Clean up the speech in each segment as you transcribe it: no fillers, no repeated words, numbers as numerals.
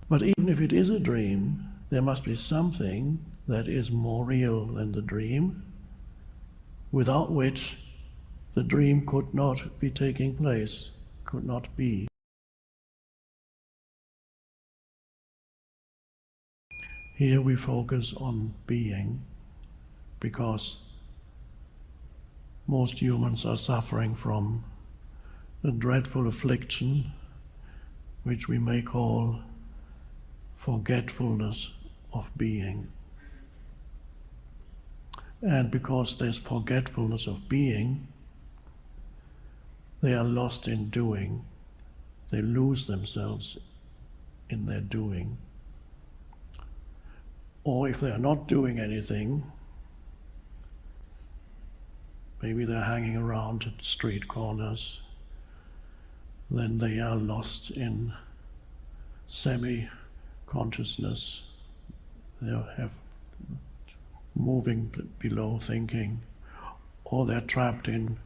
But even if it is a dream, there must be something that is more real than the dream, without which the dream could not be taking place, could not be. Here we focus on being, because most humans are suffering from a dreadful affliction, which we may call forgetfulness of being. And because there's forgetfulness of being, they are lost in doing. They lose themselves in their doing. Or if they are not doing anything, maybe they're hanging around at street corners, then they are lost in semi-consciousness. They have moving below thinking, or they're trapped in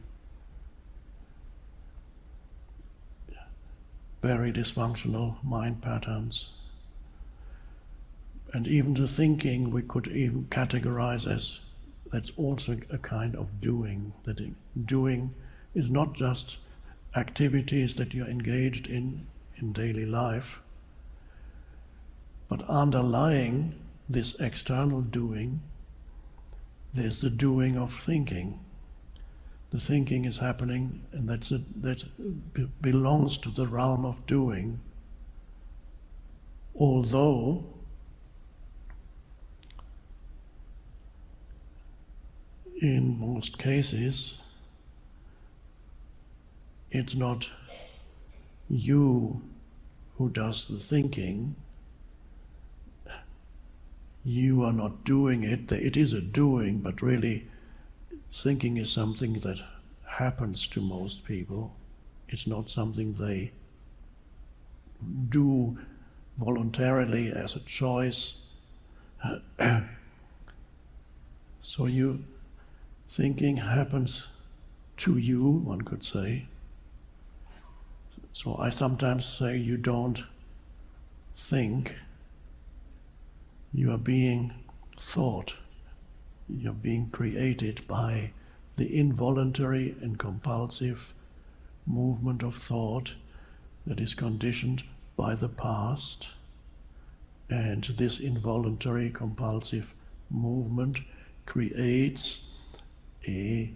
very dysfunctional mind patterns. And even the thinking we could even categorize as that's also a kind of doing. That doing is not just activities that you're engaged in daily life, but underlying this external doing, there's the doing of thinking. The thinking is happening, and that belongs to the realm of doing. Although in most cases, it's not you who does the thinking. You are not doing it. It is a doing, but really thinking is something that happens to most people. It's not something they do voluntarily as a choice. So thinking happens to you, one could say. So I sometimes say you don't think, you are being thought. You're being created by the involuntary and compulsive movement of thought that is conditioned by the past. And this involuntary compulsive movement creates a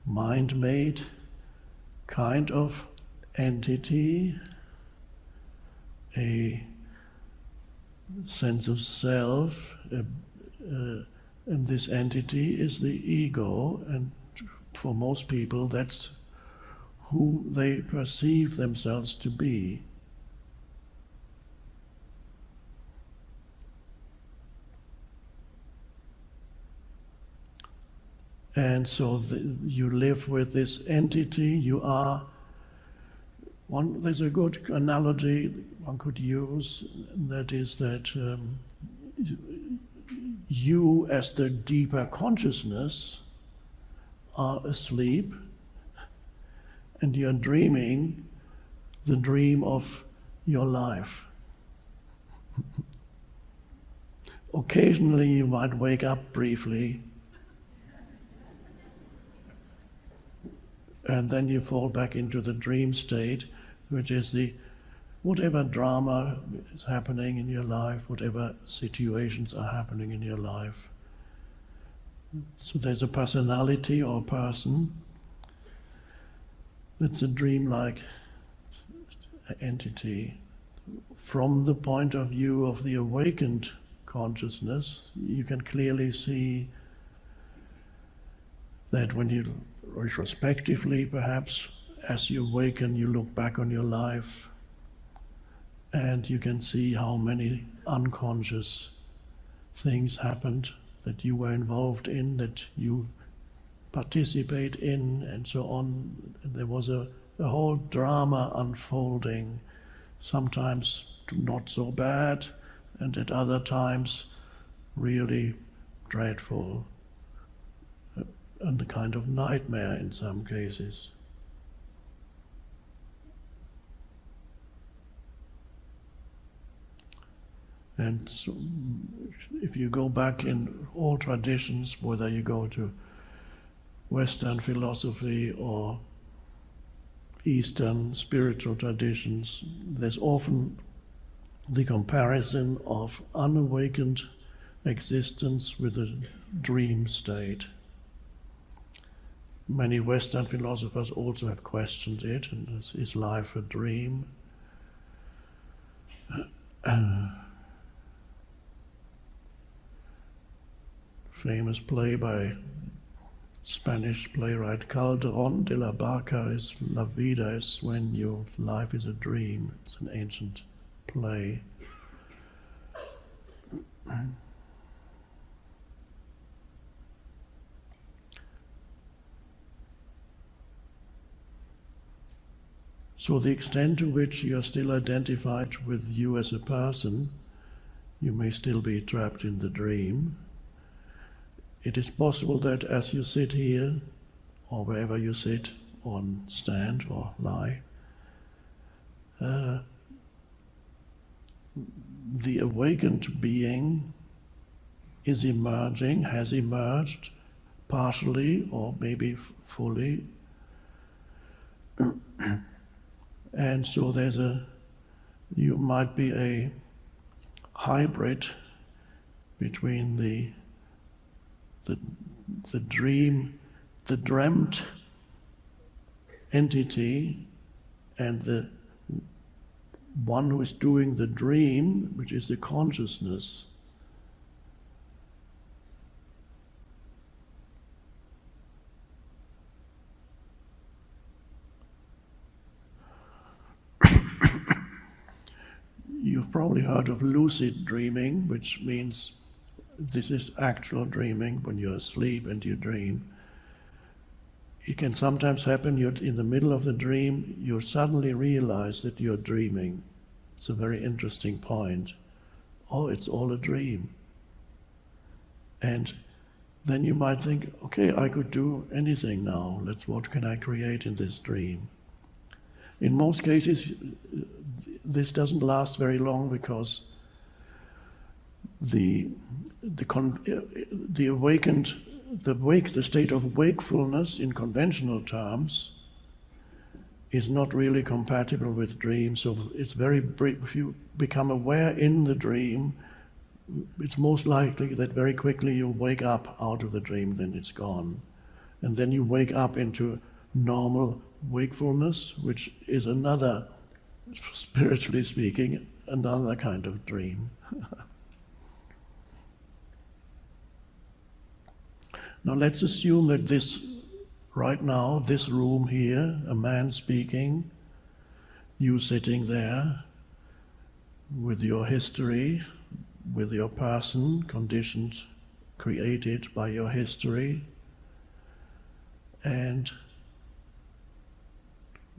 mind-made kind of entity, a sense of self, and this entity is the ego, and for most people that's who they perceive themselves to be. And so you live with this entity. You are there's a good analogy one could use, that is that you as the deeper consciousness are asleep, and you're dreaming the dream of your life. Occasionally you might wake up briefly, and then you fall back into the dream state, which is whatever drama is happening in your life, whatever situations are happening in your life. So there's a personality or person that's a dreamlike entity. From the point of view of the awakened consciousness, you can clearly see that when you retrospectively, perhaps, as you awaken, you look back on your life, and you can see how many unconscious things happened that you were involved in, that you participate in, and so on. There was a whole drama unfolding, sometimes not so bad, and at other times really dreadful, and a kind of nightmare in some cases. And so if you go back in all traditions, whether you go to Western philosophy or Eastern spiritual traditions, there's often the comparison of unawakened existence with a dream state. Many Western philosophers also have questioned it, and is life a dream? Famous play by Spanish playwright Calderón de la Barca is La vida es sueño, life is a dream. It's an ancient play. So the extent to which you are still identified with you as a person, you may still be trapped in the dream. It is possible that as you sit here, or wherever you sit, or stand or lie, the awakened being is emerging, has emerged, partially or maybe fully. And so you might be a hybrid between the dream, the dreamt entity, and the one who is doing the dream, which is the consciousness. You've probably heard of lucid dreaming, which means this is actual dreaming when you're asleep and you dream. It can sometimes happen you're in the middle of the dream, you suddenly realize that you're dreaming. It's a very interesting point. Oh, it's all a dream. And then you might think, okay, I could do anything now. What can I create in this dream? In most cases, this doesn't last very long because the state of wakefulness in conventional terms is not really compatible with dreams. So it's very brief. If you become aware in the dream, it's most likely that very quickly you'll wake up out of the dream, then it's gone. And then you wake up into normal wakefulness, which is another, spiritually speaking, another kind of dream. Now let's assume that right now, this room here, a man speaking, you sitting there with your history, with your person, conditioned, created by your history, and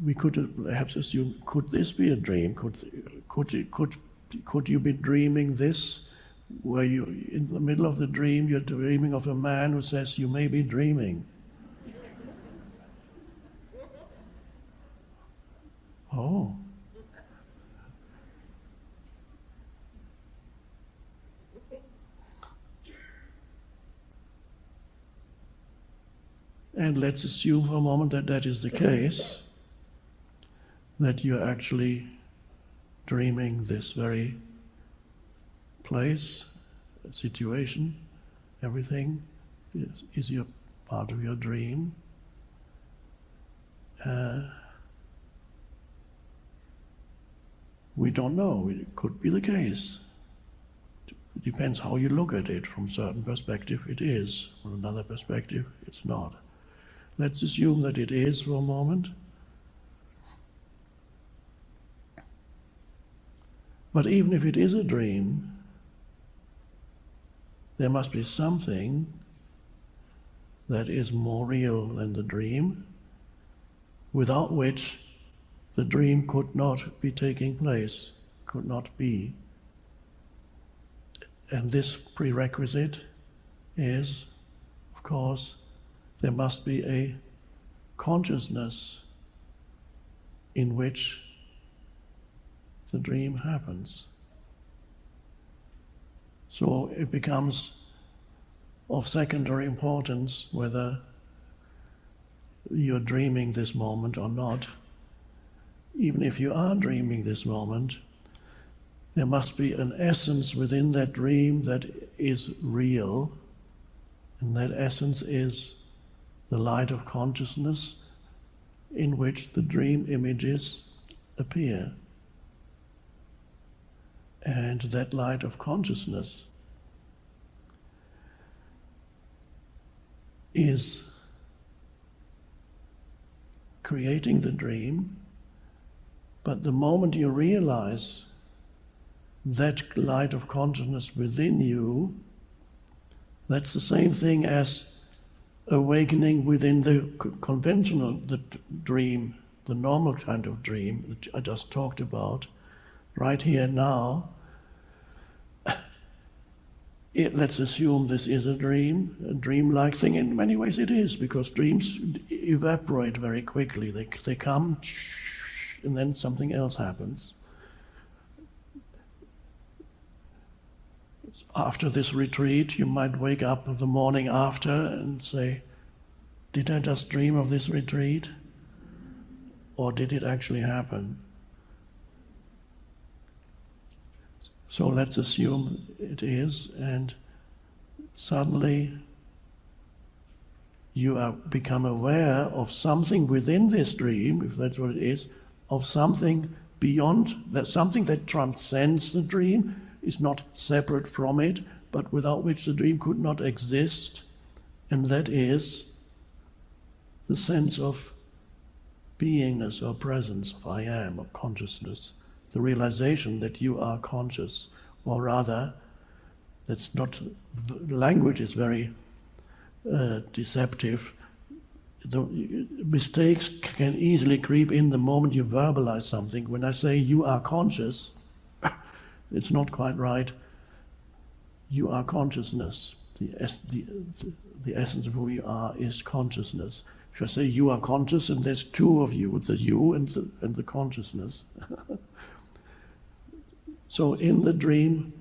we could perhaps assume, could this be a dream? Could you be dreaming this, where you, in the middle of the dream, you're dreaming of a man who says you may be dreaming? Oh. And let's assume for a moment that that is the case, that you're actually dreaming this very place, situation, everything is your part of your dream. We don't know. It could be the case. It depends how you look at it. From a certain perspective, it is. From another perspective, it's not. Let's assume that it is for a moment. But even if it is a dream, there must be something that is more real than the dream, without which the dream could not be taking place, could not be. And this prerequisite is, of course, there must be a consciousness in which the dream happens. So it becomes of secondary importance whether you're dreaming this moment or not. Even if you are dreaming this moment, there must be an essence within that dream that is real, and that essence is the light of consciousness in which the dream images appear. And that light of consciousness is creating the dream, but the moment you realize that light of consciousness within you, that's the same thing as awakening within the conventional dream, the normal kind of dream that I just talked about, right here now. Let's assume this is a dream-like thing. In many ways it is, because dreams evaporate very quickly. They come, and then something else happens. After this retreat, you might wake up the morning after and say, did I just dream of this retreat? Or did it actually happen? So let's assume it is, and suddenly you become aware of something within this dream, if that's what it is, of something beyond that, something that transcends the dream, is not separate from it, but without which the dream could not exist, and that is the sense of beingness or presence, of I am, of consciousness. The realization that you are conscious, or rather, that's not, the language is very deceptive. The mistakes can easily creep in the moment you verbalize something. When I say you are conscious, it's not quite right. You are consciousness. The essence of who you are is consciousness. If I say you are conscious, and there's two of you, the you and the consciousness. So in the dream,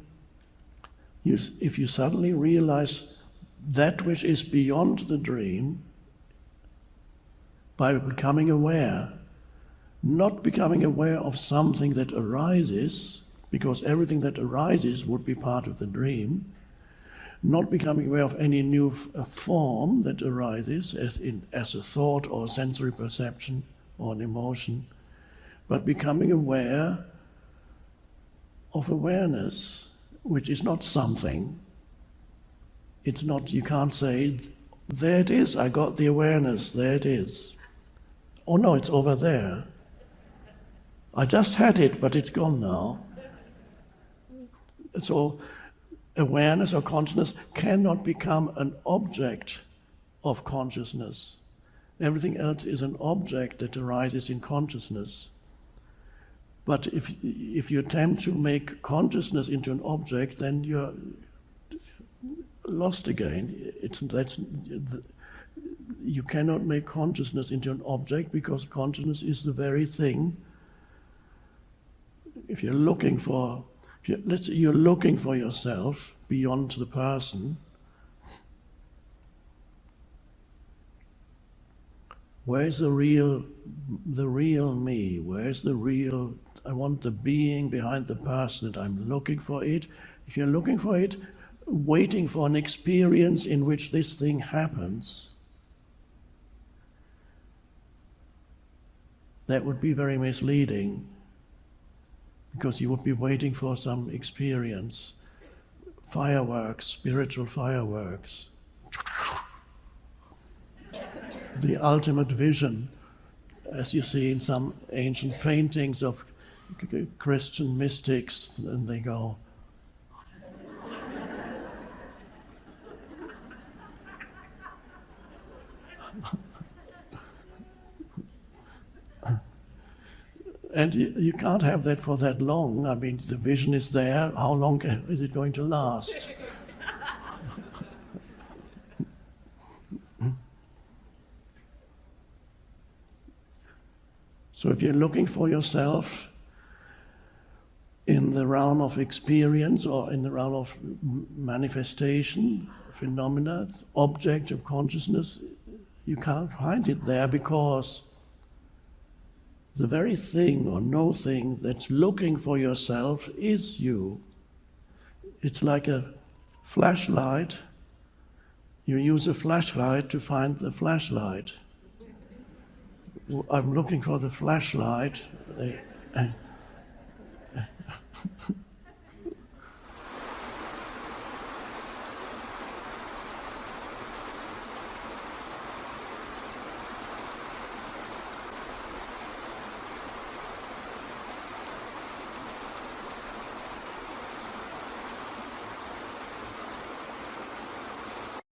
if you suddenly realize that which is beyond the dream, by becoming aware, not becoming aware of something that arises, because everything that arises would be part of the dream, not becoming aware of any new form that arises as a thought or a sensory perception or an emotion, but becoming aware of awareness, which is not something. It's not, you can't say, there it is, I got the awareness, there it is. Oh no, it's over there. I just had it, but it's gone now. So awareness or consciousness cannot become an object of consciousness. Everything else is an object that arises in consciousness. But if you attempt to make consciousness into an object, then you're lost again. You cannot make consciousness into an object, because consciousness is the very thing. If you're looking for, let's say you're looking for yourself beyond the person, where's the real me? Where's the real? I want the being behind the person, that I'm looking for it. If you're looking for it, waiting for an experience in which this thing happens, that would be very misleading, because you would be waiting for some experience, fireworks, spiritual fireworks, the ultimate vision, as you see in some ancient paintings of Christian mystics, and they go, and you can't have that for that long. I mean, the vision is there. How long is it going to last? So if you're looking for yourself, in the realm of experience or in the realm of manifestation, phenomena, object of consciousness, you can't find it there because the very thing or no thing that's looking for yourself is you. It's like a flashlight. You use a flashlight to find the flashlight. I'm looking for the flashlight.